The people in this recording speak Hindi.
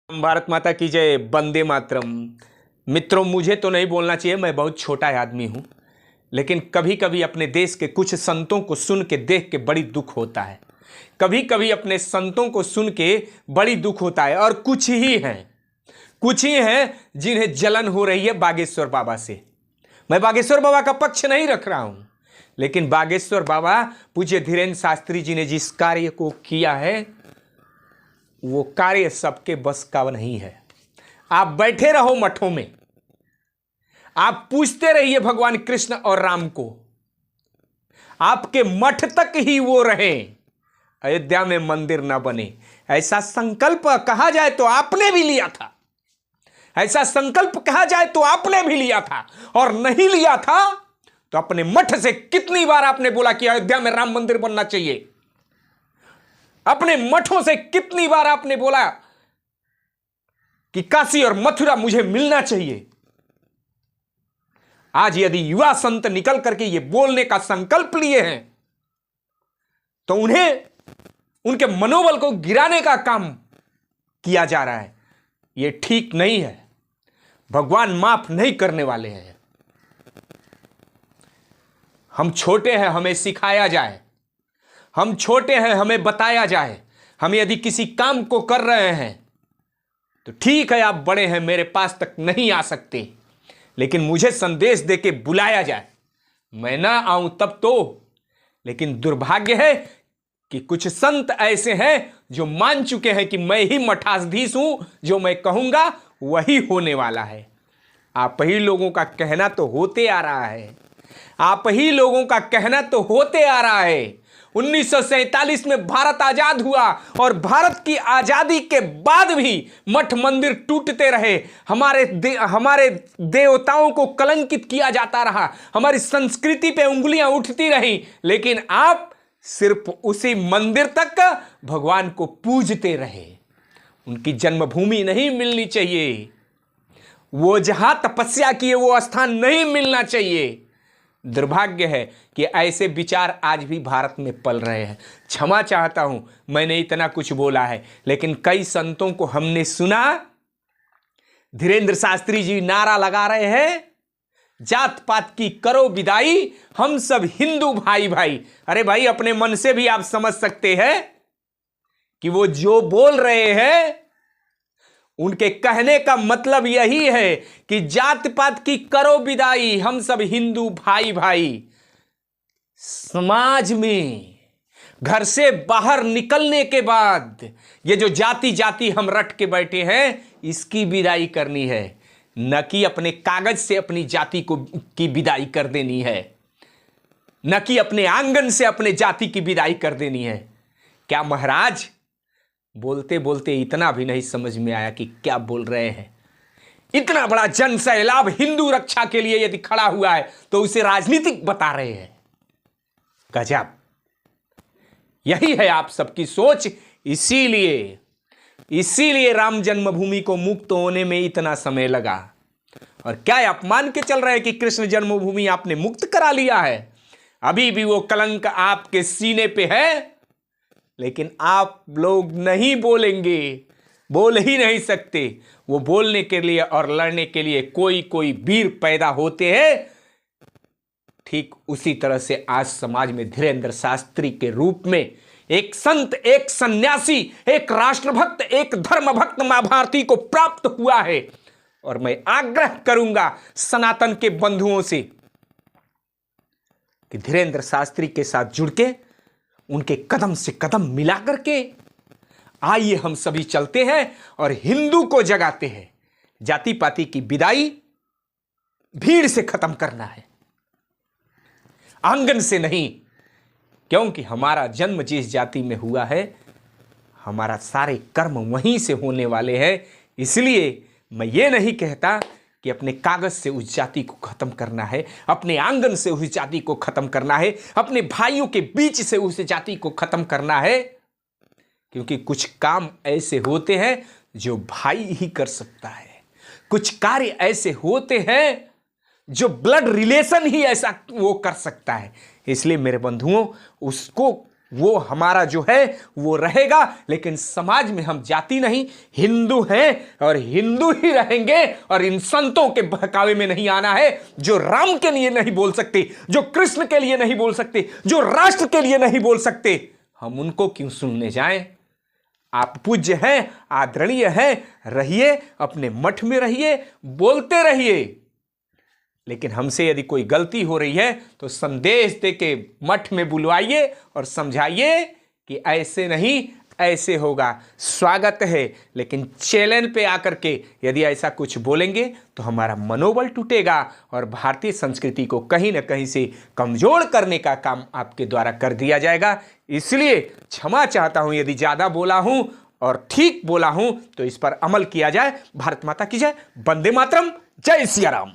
भारत माता की जय। वंदे मातरम। मित्रों, मुझे तो नहीं बोलना चाहिए, मैं बहुत छोटा आदमी हूं, लेकिन कभी कभी अपने देश के कुछ संतों को सुन के देख के बड़ी दुख होता है। कभी कभी अपने संतों को सुन के बड़ी दुख होता है। और कुछ ही हैं जिन्हें जलन हो रही है बागेश्वर बाबा से। मैं बागेश्वर बाबा का पक्ष नहीं रख रहा हूं, लेकिन बागेश्वर बाबा पूज्य धीरेन्द्र शास्त्री जी ने जिस कार्य को किया है वो कार्य सबके बस का नहीं है। आप बैठे रहो मठों में, आप पूछते रहिए भगवान कृष्ण और राम को, आपके मठ तक ही वो रहे, अयोध्या में मंदिर ना बने। ऐसा संकल्प कहा जाए तो आपने भी लिया था, ऐसा संकल्प कहा जाए तो आपने भी लिया था। और नहीं लिया था तो अपने मठ से कितनी बार आपने बोला कि अयोध्या में राम मंदिर बनना चाहिए। अपने मठों से कितनी बार आपने बोला कि काशी और मथुरा मुझे मिलना चाहिए। आज यदि युवा संत निकल करके ये बोलने का संकल्प लिए हैं तो उन्हें उनके मनोबल को गिराने का काम किया जा रहा है। ये ठीक नहीं है। भगवान माफ नहीं करने वाले हैं। हम छोटे हैं, हमें सिखाया जाए। हम छोटे हैं, हमें बताया जाए। हम यदि किसी काम को कर रहे हैं तो ठीक है, आप बड़े हैं, मेरे पास तक नहीं आ सकते, लेकिन मुझे संदेश देके बुलाया जाए, मैं ना आऊं तब तो। लेकिन दुर्भाग्य है कि कुछ संत ऐसे हैं जो मान चुके हैं कि मैं ही मठाधीश हूं, जो मैं कहूंगा वही होने वाला है। आप ही लोगों का कहना तो होते आ रहा है, आप ही लोगों का कहना तो होते आ रहा है। 1947 में भारत आजाद हुआ और भारत की आजादी के बाद भी मठ मंदिर टूटते रहे। हमारे देवताओं को कलंकित किया जाता रहा, हमारी संस्कृति पे उंगलियां उठती रहीं, लेकिन आप सिर्फ उसी मंदिर तक भगवान को पूजते रहे। उनकी जन्मभूमि नहीं मिलनी चाहिए, वो जहां तपस्या किए वो स्थान नहीं मिलना चाहिए। दुर्भाग्य है कि ऐसे विचार आज भी भारत में पल रहे हैं। क्षमा चाहता हूं, मैंने इतना कुछ बोला है, लेकिन कई संतों को हमने सुना। धीरेन्द्र शास्त्री जी नारा लगा रहे हैं, जात पात की करो विदाई, हम सब हिंदू भाई भाई। अरे भाई, अपने मन से भी आप समझ सकते हैं कि वो जो बोल रहे हैं उनके कहने का मतलब यही है कि जात पात की करो विदाई, हम सब हिंदू भाई भाई। समाज में घर से बाहर निकलने के बाद ये जो जाति जाति हम रट के बैठे हैं, इसकी विदाई करनी है, न कि अपने कागज से अपनी जाति की विदाई कर देनी है, न कि अपने आंगन से अपने जाति की विदाई कर देनी है। क्या महाराज, बोलते बोलते इतना भी नहीं समझ में आया कि क्या बोल रहे हैं। इतना बड़ा जन सैलाब हिंदू रक्षा के लिए यदि खड़ा हुआ है तो उसे राजनीतिक बता रहे हैं। गजब। यही है आप सबकी सोच। इसीलिए राम जन्मभूमि को मुक्त होने में इतना समय लगा। और क्या आप मान के चल रहे हैं कि कृष्ण जन्मभूमि आपने मुक्त करा लिया है? अभी भी वो कलंक आपके सीने पे है, लेकिन आप लोग नहीं बोलेंगे, बोल ही नहीं सकते। वो बोलने के लिए और लड़ने के लिए कोई वीर पैदा होते हैं। ठीक उसी तरह से आज समाज में धीरेन्द्र शास्त्री के रूप में एक संत, एक सन्यासी, एक राष्ट्रभक्त, एक धर्मभक्त मां भारती को प्राप्त हुआ है। और मैं आग्रह करूंगा सनातन के बंधुओं से कि धीरेन्द्र शास्त्री के साथ जुड़ के उनके कदम से कदम मिला करके आइए हम सभी चलते हैं और हिंदू को जगाते हैं। जाति पाति की विदाई भीड़ से खत्म करना है, आंगन से नहीं। क्योंकि हमारा जन्म जिस जाति में हुआ है, हमारा सारे कर्म वहीं से होने वाले हैं। इसलिए मैं ये नहीं कहता कि अपने कागज से उस जाति को खत्म करना है, अपने आंगन से उस जाति को खत्म करना है, अपने भाइयों के बीच से उस जाति को खत्म करना है। क्योंकि कुछ काम ऐसे होते हैं जो भाई ही कर सकता है, कुछ कार्य ऐसे होते हैं जो ब्लड रिलेशन ही ऐसा वो कर सकता है। इसलिए मेरे बंधुओं, उसको वो हमारा जो है वो रहेगा, लेकिन समाज में हम जाति नहीं, हिंदू हैं और हिंदू ही रहेंगे। और इन संतों के बहकावे में नहीं आना है, जो राम के लिए नहीं बोल सकते, जो कृष्ण के लिए नहीं बोल सकते, जो राष्ट्र के लिए नहीं बोल सकते, हम उनको क्यों सुनने जाएं। आप पूज्य हैं, आदरणीय हैं, रहिए, अपने मठ में रहिए, बोलते रहिए। लेकिन हमसे यदि कोई गलती हो रही है तो संदेश देके मठ में बुलवाइए और समझाइए कि ऐसे नहीं, ऐसे होगा। स्वागत है, लेकिन चैनल पे आकर के यदि ऐसा कुछ बोलेंगे तो हमारा मनोबल टूटेगा और भारतीय संस्कृति को कहीं ना कहीं से कमजोर करने का काम आपके द्वारा कर दिया जाएगा। इसलिए क्षमा चाहता हूं यदि ज़्यादा बोला हूं और ठीक बोला हूं तो इस पर अमल किया जाए। भारत माता की जय। वंदे मातरम। जय सिया राम।